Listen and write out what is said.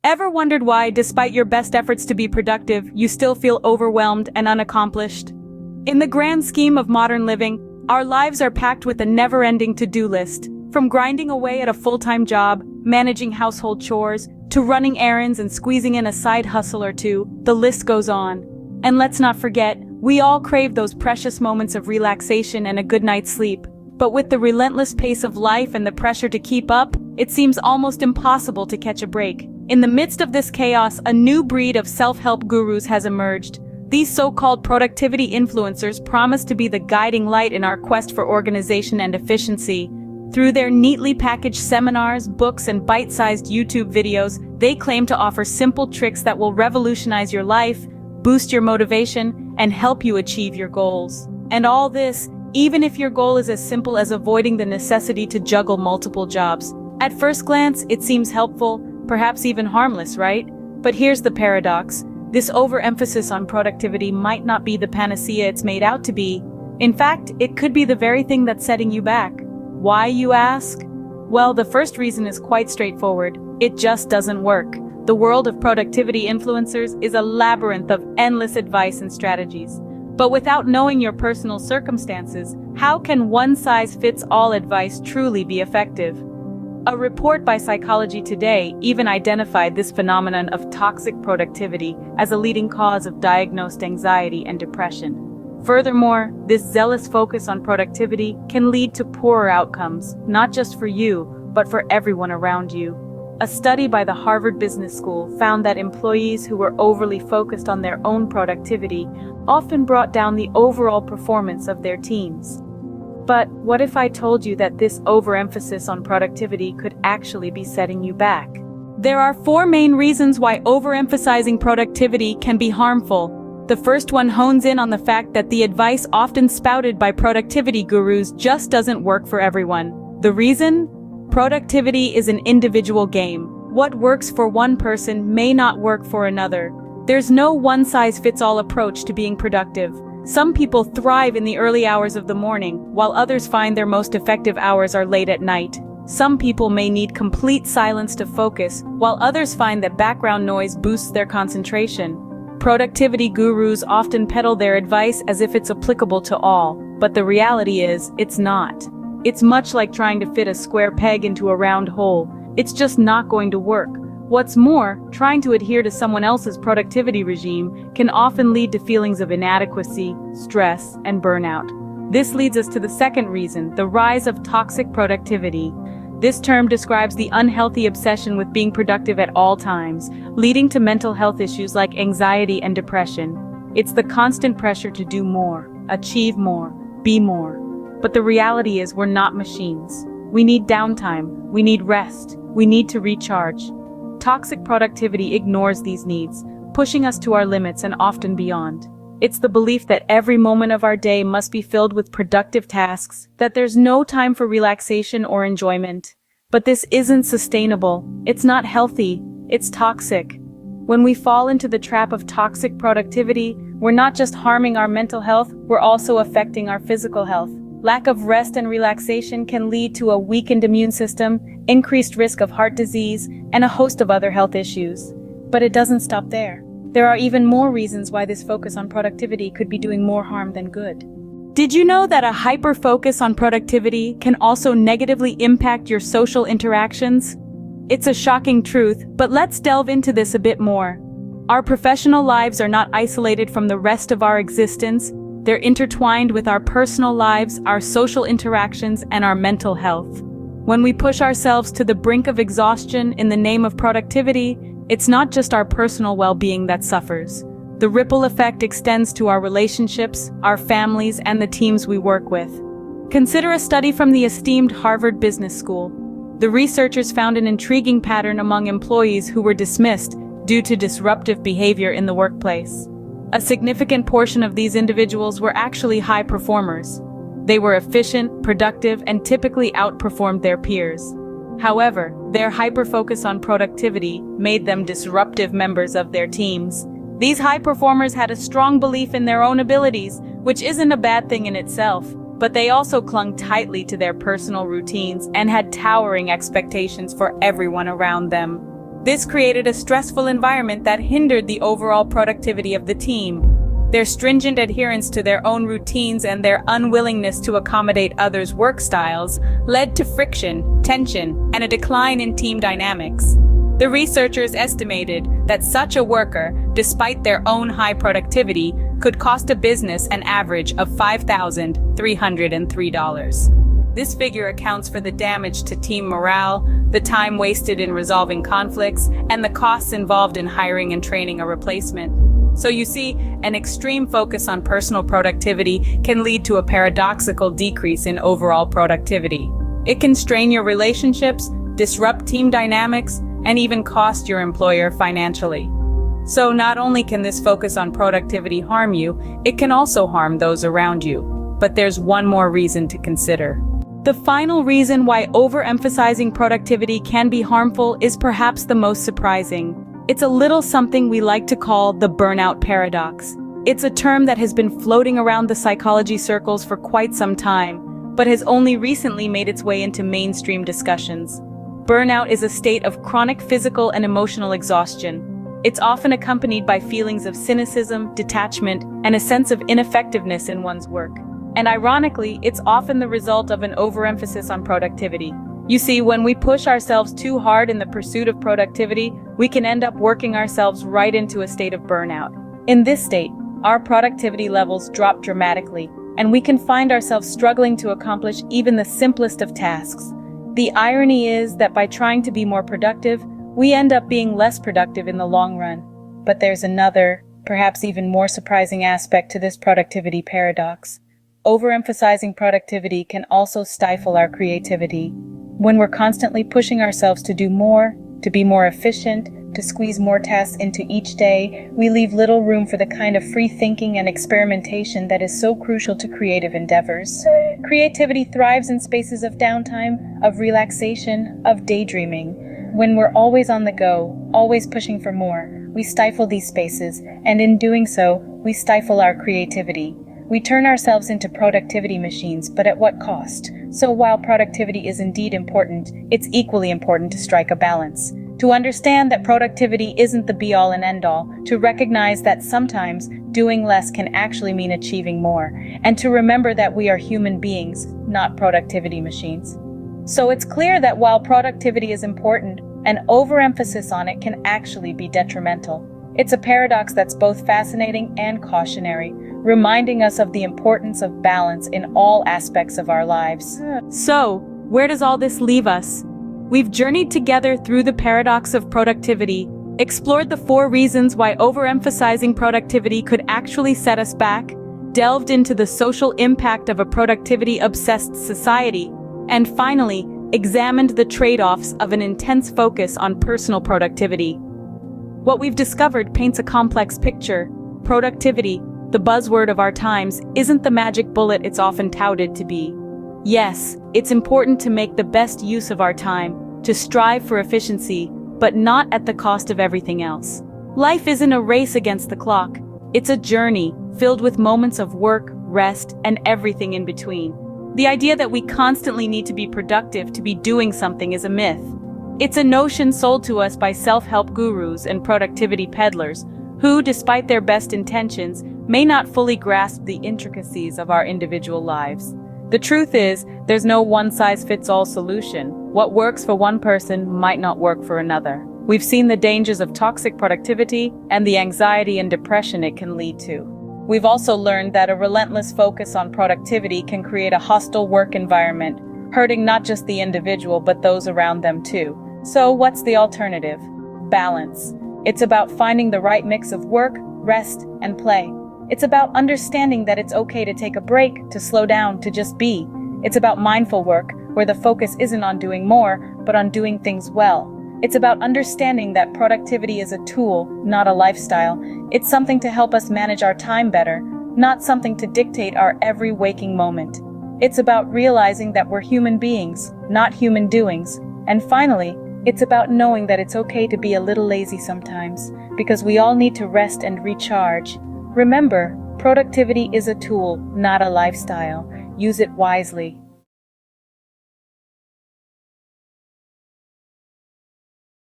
Ever wondered why, despite your best efforts to be productive, you still feel overwhelmed and unaccomplished? In the grand scheme of modern living, our lives are packed with a never-ending to-do list. From grinding away at a full-time job, managing household chores, to running errands and squeezing in a side hustle or two, the list goes on. And let's not forget, we all crave those precious moments of relaxation and a good night's sleep. But with the relentless pace of life and the pressure to keep up, it seems almost impossible to catch a break. In the midst of this chaos, a new breed of self-help gurus has emerged. These so-called productivity influencers promise to be the guiding light in our quest for organization and efficiency. Through their neatly packaged seminars, books, and bite-sized YouTube videos, they claim to offer simple tricks that will revolutionize your life, boost your motivation, and help you achieve your goals. And all this, even if your goal is as simple as avoiding the necessity to juggle multiple jobs. At first glance, it seems helpful, perhaps even harmless, right? But here's the paradox. This overemphasis on productivity might not be the panacea it's made out to be. In fact, it could be the very thing that's setting you back. Why, you ask? Well, the first reason is quite straightforward. It just doesn't work. The world of productivity influencers is a labyrinth of endless advice and strategies. But without knowing your personal circumstances, how can one-size-fits-all advice truly be effective? A report by Psychology Today even identified this phenomenon of toxic productivity as a leading cause of diagnosed anxiety and depression. Furthermore, this zealous focus on productivity can lead to poorer outcomes, not just for you, but for everyone around you. A study by the Harvard Business School found that employees who were overly focused on their own productivity often brought down the overall performance of their teams. But what if I told you that this overemphasis on productivity could actually be setting you back? There are 4 main reasons why overemphasizing productivity can be harmful. The first one hones in on the fact that the advice often spouted by productivity gurus just doesn't work for everyone. The reason? Productivity is an individual game. What works for one person may not work for another. There's no one-size-fits-all approach to being productive. Some people thrive in the early hours of the morning, while others find their most effective hours are late at night. Some people may need complete silence to focus, while others find that background noise boosts their concentration. Productivity gurus often peddle their advice as if it's applicable to all, but the reality is, it's not. It's much like trying to fit a square peg into a round hole. It's just not going to work. What's more, trying to adhere to someone else's productivity regime can often lead to feelings of inadequacy, stress, and burnout. This leads us to the second reason, the rise of toxic productivity. This term describes the unhealthy obsession with being productive at all times, leading to mental health issues like anxiety and depression. It's the constant pressure to do more, achieve more, be more. But the reality is we're not machines. We need downtime, we need rest, we need to recharge. Toxic productivity ignores these needs, pushing us to our limits and often beyond. It's the belief that every moment of our day must be filled with productive tasks, that there's no time for relaxation or enjoyment. But this isn't sustainable. It's not healthy. It's toxic. When we fall into the trap of toxic productivity, we're not just harming our mental health, we're also affecting our physical health. Lack of rest and relaxation can lead to a weakened immune system, increased risk of heart disease, and a host of other health issues. But it doesn't stop there. There are even more reasons why this focus on productivity could be doing more harm than good. Did you know that a hyper-focus on productivity can also negatively impact your social interactions? It's a shocking truth, but let's delve into this a bit more. Our professional lives are not isolated from the rest of our existence. They're intertwined with our personal lives, our social interactions, and our mental health. When we push ourselves to the brink of exhaustion in the name of productivity, it's not just our personal well-being that suffers. The ripple effect extends to our relationships, our families, and the teams we work with. Consider a study from the esteemed Harvard Business School. The researchers found an intriguing pattern among employees who were dismissed due to disruptive behavior in the workplace. A significant portion of these individuals were actually high performers. They were efficient, productive, and typically outperformed their peers. However, their hyper-focus on productivity made them disruptive members of their teams. These high performers had a strong belief in their own abilities, which isn't a bad thing in itself, but they also clung tightly to their personal routines and had towering expectations for everyone around them. This created a stressful environment that hindered the overall productivity of the team. Their stringent adherence to their own routines and their unwillingness to accommodate others' work styles led to friction, tension, and a decline in team dynamics. The researchers estimated that such a worker, despite their own high productivity, could cost a business an average of $5,303. This figure accounts for the damage to team morale, the time wasted in resolving conflicts, and the costs involved in hiring and training a replacement. So you see, an extreme focus on personal productivity can lead to a paradoxical decrease in overall productivity. It can strain your relationships, disrupt team dynamics, and even cost your employer financially. So not only can this focus on productivity harm you, it can also harm those around you. But there's one more reason to consider. The final reason why overemphasizing productivity can be harmful is perhaps the most surprising. It's a little something we like to call the burnout paradox. It's a term that has been floating around the psychology circles for quite some time, but has only recently made its way into mainstream discussions. Burnout is a state of chronic physical and emotional exhaustion. It's often accompanied by feelings of cynicism, detachment, and a sense of ineffectiveness in one's work. And ironically, it's often the result of an overemphasis on productivity. You see, when we push ourselves too hard in the pursuit of productivity, we can end up working ourselves right into a state of burnout. In this state, our productivity levels drop dramatically, and we can find ourselves struggling to accomplish even the simplest of tasks. The irony is that by trying to be more productive, we end up being less productive in the long run. But there's another, perhaps even more surprising aspect to this productivity paradox. Overemphasizing productivity can also stifle our creativity. When we're constantly pushing ourselves to do more, to be more efficient, to squeeze more tasks into each day, we leave little room for the kind of free thinking and experimentation that is so crucial to creative endeavors. Creativity thrives in spaces of downtime, of relaxation, of daydreaming. When we're always on the go, always pushing for more, we stifle these spaces, and in doing so, we stifle our creativity. We turn ourselves into productivity machines, but at what cost? So while productivity is indeed important, it's equally important to strike a balance. To understand that productivity isn't the be-all and end-all, to recognize that sometimes doing less can actually mean achieving more, and to remember that we are human beings, not productivity machines. So it's clear that while productivity is important, an overemphasis on it can actually be detrimental. It's a paradox that's both fascinating and cautionary, reminding us of the importance of balance in all aspects of our lives. So, where does all this leave us? We've journeyed together through the paradox of productivity, explored the 4 reasons why overemphasizing productivity could actually set us back, delved into the social impact of a productivity-obsessed society, and finally, examined the trade-offs of an intense focus on personal productivity. What we've discovered paints a complex picture. Productivity, the buzzword of our times, isn't the magic bullet it's often touted to be. Yes, it's important to make the best use of our time, to strive for efficiency, but not at the cost of everything else. Life isn't a race against the clock. It's a journey filled with moments of work, rest, and everything in between. The idea that we constantly need to be productive to be doing something is a myth. It's a notion sold to us by self-help gurus and productivity peddlers, who, despite their best intentions, may not fully grasp the intricacies of our individual lives. The truth is, there's no one-size-fits-all solution. What works for one person might not work for another. We've seen the dangers of toxic productivity and the anxiety and depression it can lead to. We've also learned that a relentless focus on productivity can create a hostile work environment, hurting not just the individual but those around them too. So what's the alternative? Balance. It's about finding the right mix of work, rest, and play. It's about understanding that it's okay to take a break, to slow down, to just be. It's about mindful work, where the focus isn't on doing more, but on doing things well. It's about understanding that productivity is a tool, not a lifestyle. It's something to help us manage our time better, not something to dictate our every waking moment. It's about realizing that we're human beings, not human doings. And finally, it's about knowing that it's okay to be a little lazy sometimes, because we all need to rest and recharge. Remember, productivity is a tool, not a lifestyle. Use it wisely.